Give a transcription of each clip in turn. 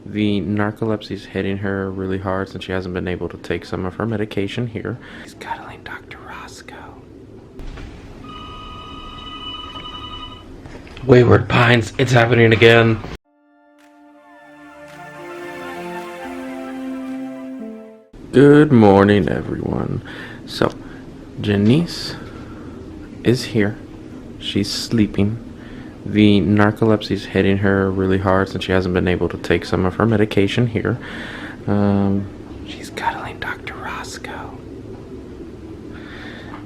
The narcolepsy is hitting her really hard since she hasn't been able to take some of her medication here. She's cuddling Dr. Roscoe. Wayward Pines, it's happening again. Good morning, everyone. So, Janice is here. She's sleeping. The narcolepsy is hitting her really hard since she hasn't been able to take some of her medication here. She's cuddling Dr. Roscoe.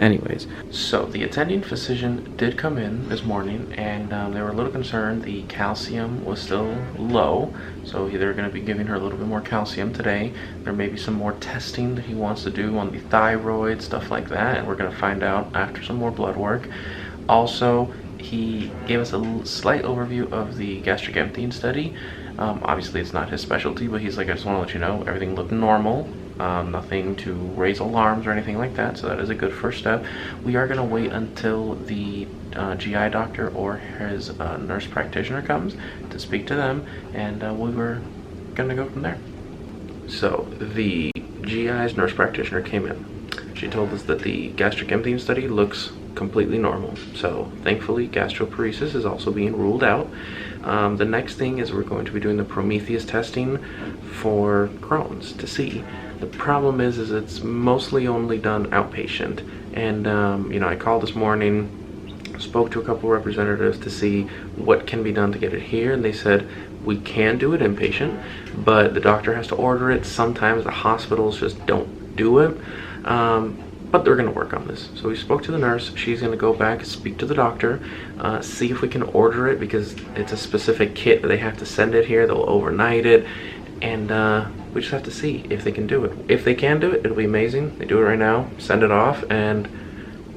Anyways, so the attending physician did come in this morning, and they were a little concerned the calcium was still low, so they're going to be giving her a little bit more calcium today. There may be some more testing that he wants to do on the thyroid, stuff like that, and we're going to find out after some more blood work. Also, he gave us a slight overview of the gastric emptying study. Obviously it's not his specialty, but he's like, I just want to let you know everything looked normal. Nothing to raise alarms or anything like that, so that is a good first step. We are going to wait until the GI doctor or his nurse practitioner comes to speak to them, and we were going to go from there. So the GI's nurse practitioner came in. She told us that the gastric emptying study looks completely normal, so thankfully gastroparesis is also being ruled out. The next thing is we're going to be doing the Prometheus testing for Crohn's to see. The problem is it's mostly only done outpatient, and you know, I called this morning, spoke to a couple representatives to see what can be done to get it here, and they said we can do it inpatient, but the doctor has to order it. Sometimes the hospitals just don't do it, but they're going to work on this. So we spoke to the nurse. She's going to go back, speak to the doctor, see if we can order it, because it's a specific kit that they have to send it here. They'll overnight it, and we just have to see if they can do it. If they can do it, it'll be amazing. They do it right now, send it off, and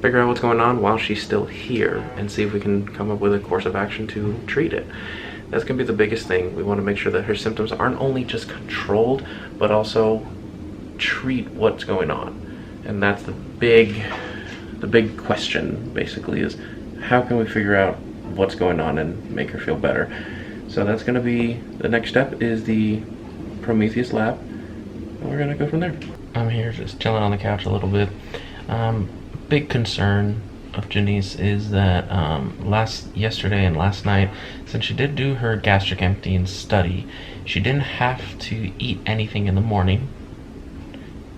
figure out what's going on while she's still here, and see if we can come up with a course of action to treat it. That's going to be the biggest thing. We want to make sure that her symptoms aren't only just controlled, but also treat what's going on. And that's the big question, basically, is how can we figure out what's going on and make her feel better. So that's going to be the next step, is the Prometheus lab, and we're going to go from there. I'm here just chilling on the couch a little bit. Big concern of Janice is that yesterday and last night, since she did do her gastric emptying study, she didn't have to eat anything in the morning,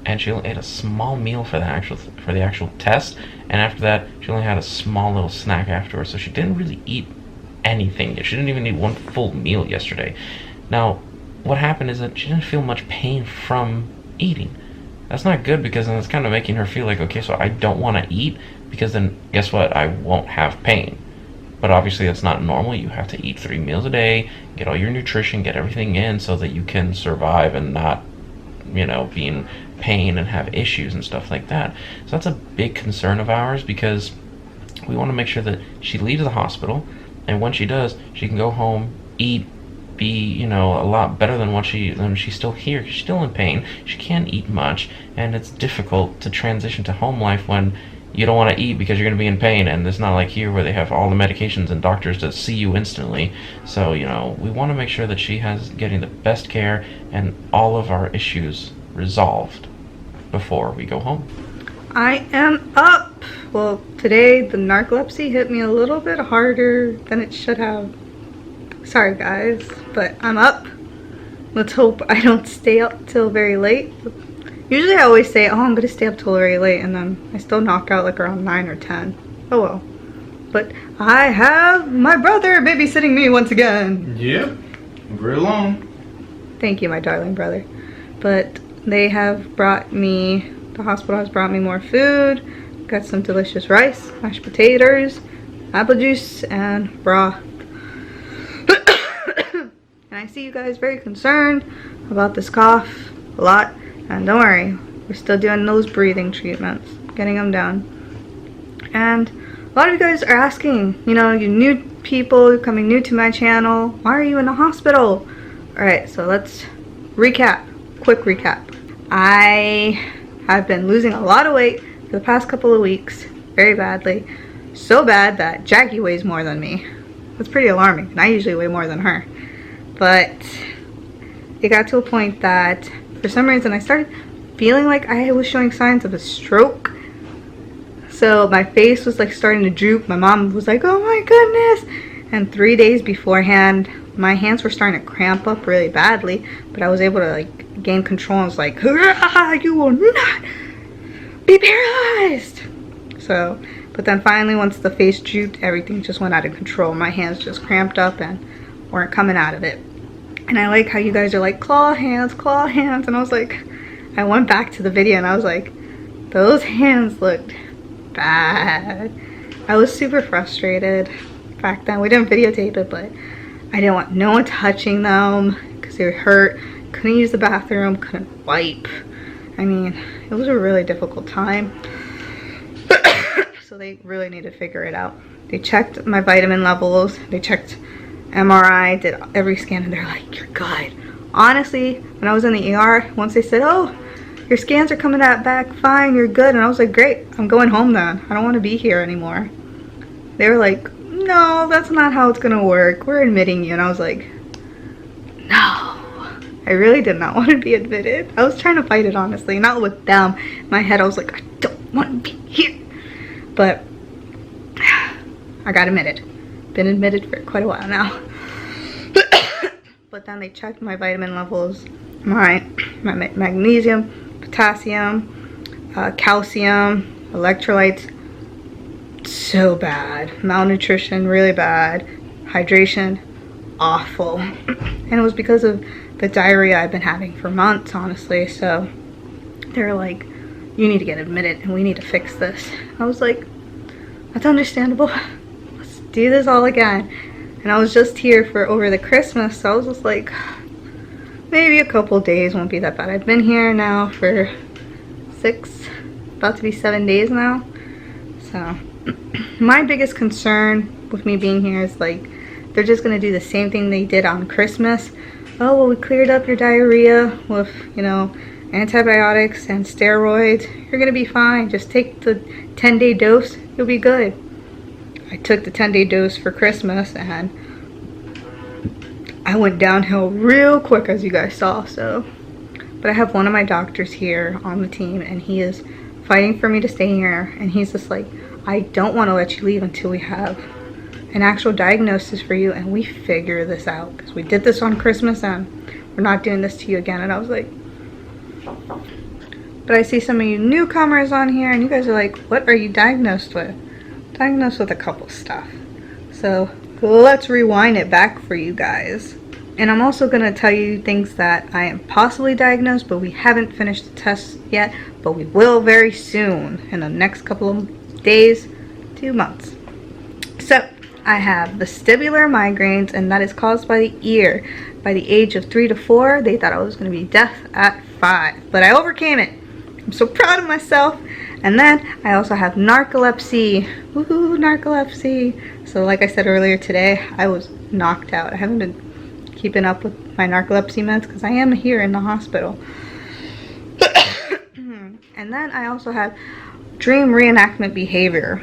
and she only ate a small meal for the actual test, and after that she only had a small little snack afterwards. So she didn't really eat anything. She didn't even eat one full meal yesterday. Now what happened is that she didn't feel much pain from eating. That's not good, because then it's kind of making her feel like, okay, so I don't want to eat, because then guess what, I won't have pain. But obviously that's not normal. You have to eat 3 meals a day, get all your nutrition, get everything in, so that you can survive and not, you know, be in pain and have issues and stuff like that. So that's a big concern of ours, because we want to make sure that she leaves the hospital, and when she does, she can go home, eat, be, you know, a lot better than when she's still here. She's still in pain, she can't eat much, and it's difficult to transition to home life when you don't want to eat because you're going to be in pain, and it's not like here where they have all the medications and doctors to see you instantly. So, you know, we want to make sure that she has getting the best care and all of our issues resolved before we go home. I am up. Well, today the narcolepsy hit me a little bit harder than it should have. Sorry guys, but I'm up. Let's hope I don't stay up till very late. Usually I always say, oh, I'm gonna stay up till very late, and then I still knock out like around 9 or 10. Oh well. But I have my brother babysitting me once again. Yep, very long. Thank you, my darling brother. But they have brought me, the hospital has brought me more food. Got some delicious rice, mashed potatoes, apple juice, and broth. And I see you guys very concerned about this cough a lot. And don't worry, we're still doing those breathing treatments, getting them down. And a lot of you guys are asking, you know, you new people coming new to my channel, why are you in the hospital? Alright, so let's recap. Quick recap. I have been losing a lot of weight for the past couple of weeks, very badly. So bad that Jackie weighs more than me. That's pretty alarming, and I usually weigh more than her. But it got to a point that for some reason I started feeling like I was showing signs of a stroke. So my face was like starting to droop. My mom was like, oh my goodness. And 3 days beforehand, my hands were starting to cramp up really badly, but I was able to like gain control. I was like, you will not be paralyzed. So, but then finally once the face drooped, everything just went out of control. My hands just cramped up and weren't coming out of it. And I like how you guys are like, claw hands, and I was like, I went back to the video and I was like, those hands looked bad. I was super frustrated back then. We didn't videotape it, but I didn't want no one touching them because they were hurt. Couldn't use the bathroom, couldn't wipe. I mean, it was a really difficult time. So they really need to figure it out. They checked my vitamin levels, they checked MRI, did every scan, and they're like, you're good. Honestly, when I was in the ER, once they said, oh, your scans are coming back fine, you're good. And I was like, great, I'm going home then. I don't want to be here anymore. They were like, no, that's not how it's gonna work. We're admitting you. And I was like, no. I really did not want to be admitted. I was trying to fight it, honestly, not with them. In my head, I was like, I don't want to be here. But I got admitted. Been admitted for quite a while now. But then they checked my vitamin levels, my magnesium, potassium, calcium, electrolytes. So bad. Malnutrition, really bad. Hydration, awful. And it was because of the diarrhea I've been having for months, honestly. So they're like, you need to get admitted and we need to fix this. I was like, that's understandable. Let's do this all again. And I was just here for over the Christmas, so I was just like, maybe a couple days won't be that bad. I've been here now for 6, about to be 7 days now. So my biggest concern with me being here is like, they're just gonna do the same thing they did on Christmas. Oh, well, we cleared up your diarrhea with, you know, antibiotics and steroids. You're gonna be fine. Just take the 10-day dose, you'll be good. I took the 10-day dose for Christmas and I went downhill real quick, as you guys saw. So, but I have one of my doctors here on the team and he is fighting for me to stay here, and he's just like, I don't want to let you leave until we have an actual diagnosis for you and we figure this out, because we did this on Christmas and we're not doing this to you again. And I was like, but I see some of you newcomers on here and you guys are like, what are you diagnosed with? Diagnosed with a couple stuff. So let's rewind it back for you guys. And I'm also going to tell you things that I am possibly diagnosed, but we haven't finished the test yet, but we will very soon, in the next couple of days, 2 months. So I have vestibular migraines, and that is caused by the ear. By the age of 3 to 4, they thought I was going to be deaf at 5, but I overcame it. I'm so proud of myself. And then I also have narcolepsy. Woohoo, narcolepsy. So like I said earlier today, I was knocked out. I haven't been keeping up with my narcolepsy meds because I am here in the hospital. And then I also have dream reenactment behavior.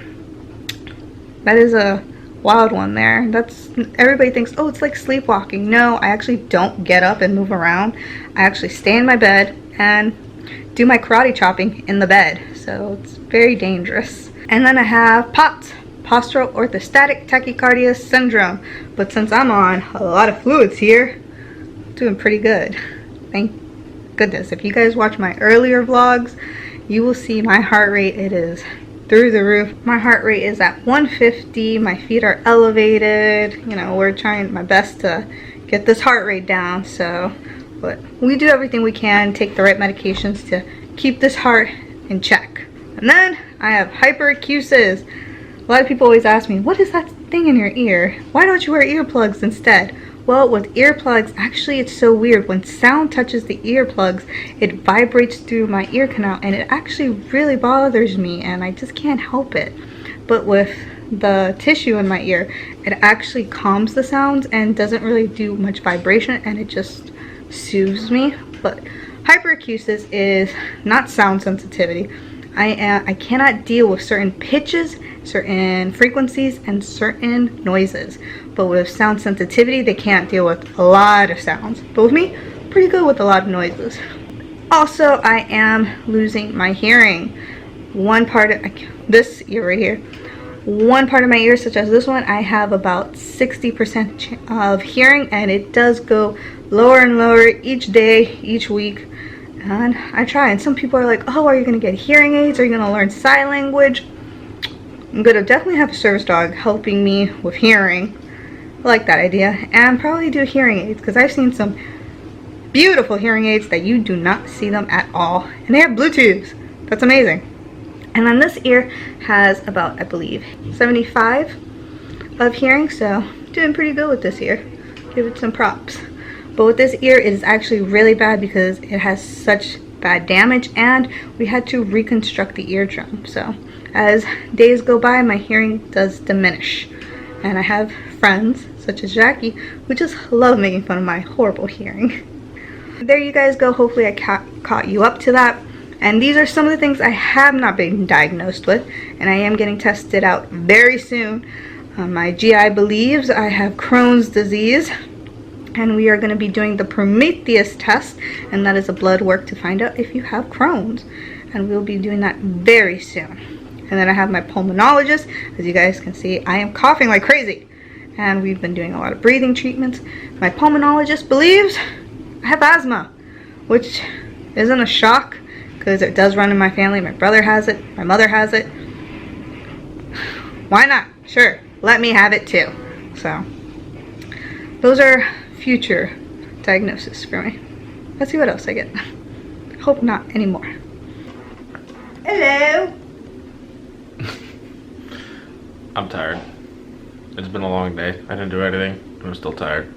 That is a wild one there. That's, everybody thinks, oh, it's like sleepwalking. No, I actually don't get up and move around. I actually stay in my bed and do my karate chopping in the bed. So it's very dangerous. And then I have POTS, postural orthostatic tachycardia syndrome. But since I'm on a lot of fluids here, I'm doing pretty good. Thank goodness. If you guys watch my earlier vlogs, you will see my heart rate. It is through the roof. My heart rate is at 150. My feet are elevated. You know, we're trying my best to get this heart rate down. So, but we do everything we can, take the right medications to keep this heart in check. And then I have hyperacusis. A lot of people always ask me, what is that thing in your ear? Why don't you wear earplugs instead? Well, with earplugs, actually it's so weird. When sound touches the earplugs, it vibrates through my ear canal and it actually really bothers me and I just can't help it. But with the tissue in my ear, it actually calms the sounds and doesn't really do much vibration and it just soothes me. But hyperacusis is not sound sensitivity. I cannot deal with certain pitches, certain frequencies, and certain noises. But with sound sensitivity, they can't deal with a lot of sounds. But with me, pretty good with a lot of noises. Also, I am losing my hearing. One part of this ear right here, one part of my ear, such as this one, I have about 60% of hearing, and it does go lower and lower each day, each week. And I try, and some people are like, oh, are you gonna get hearing aids? Are you gonna learn sign language? I'm gonna definitely have a service dog helping me with hearing. I like that idea. And probably do hearing aids, because I've seen some beautiful hearing aids that you do not see them at all. And they have Bluetooth. That's amazing. And then this ear has about, I believe, 75 of hearing, so doing pretty good with this ear. Give it some props. But with this ear, it is actually really bad because it has such bad damage, and we had to reconstruct the eardrum. So as days go by, my hearing does diminish. And I have friends, such as Jackie, who just love making fun of my horrible hearing. There you guys go. Hopefully I caught you up to that. And these are some of the things I have not been diagnosed with, and I am getting tested out very soon. My GI believes I have Crohn's disease, and we are going to be doing the Prometheus test, and that is a blood work to find out if you have Crohn's, and we'll be doing that very soon. And then I have my pulmonologist. As you guys can see, I am coughing like crazy, and we've been doing a lot of breathing treatments. My pulmonologist believes I have asthma, which isn't a shock because it does run in my family. My brother has it, my mother has it. Why not? Sure, let me have it too. So those are future diagnoses for me. Let's see what else I get. Hope not anymore. Hello. I'm tired. It's been a long day. I didn't do anything. I'm still tired.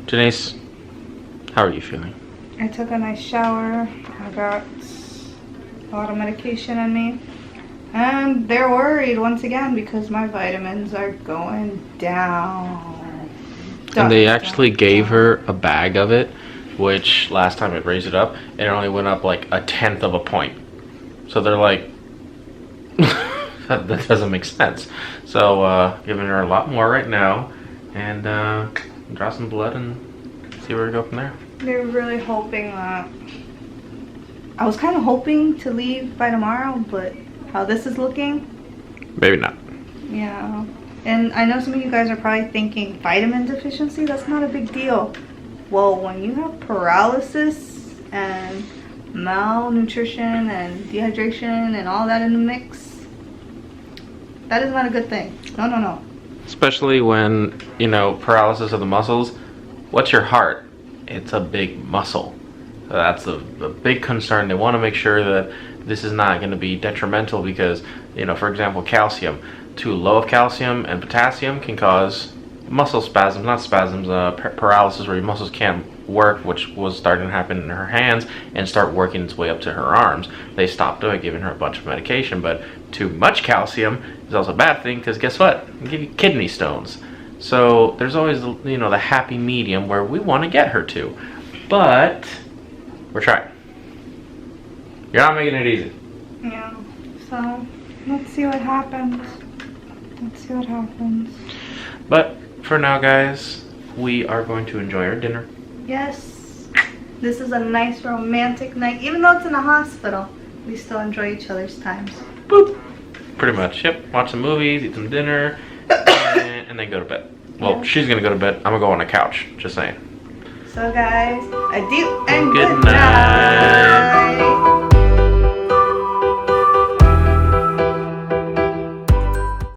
Janice, how are you feeling? I took a nice shower. I got a lot of medication in me. And they're worried once again because my vitamins are going down. And they actually gave her a bag of it, which last time it raised it up, and it only went up like 1/10 of a point. So they're like, that doesn't make sense. So giving her a lot more right now, and draw some blood and see where we go from there. They're really hoping that... I was kind of hoping to leave by tomorrow, but how this is looking... Maybe not. Yeah. And I know some of you guys are probably thinking, vitamin deficiency? That's not a big deal. Well, when you have paralysis and malnutrition and dehydration and all that in the mix, that is not a good thing. No, no, no. Especially when, you know, paralysis of the muscles. What's your heart? It's a big muscle. So that's a big concern. They want to make sure that this is not going to be detrimental because, you know, for example, calcium. Too low of calcium and potassium can cause muscle spasms, not spasms, paralysis where your muscles can't work, which was starting to happen in her hands and start working its way up to her arms. They stopped doing giving her a bunch of medication, but too much calcium is also a bad thing because guess what? It can give you kidney stones. So there's always, you know, the happy medium where we want to get her to, but we're trying. You're not making it easy. Yeah. So let's see what happens. Let's see what happens. But for now, guys, we are going to enjoy our dinner. Yes. This is a nice romantic night. Even though it's in a hospital, we still enjoy each other's times. Boop. Pretty much. Yep. Watch some movies, eat some dinner, and then go to bed. Well, Yeah. she's going to go to bed. I'm going to go on the couch. Just saying. So guys, adieu and Good good night.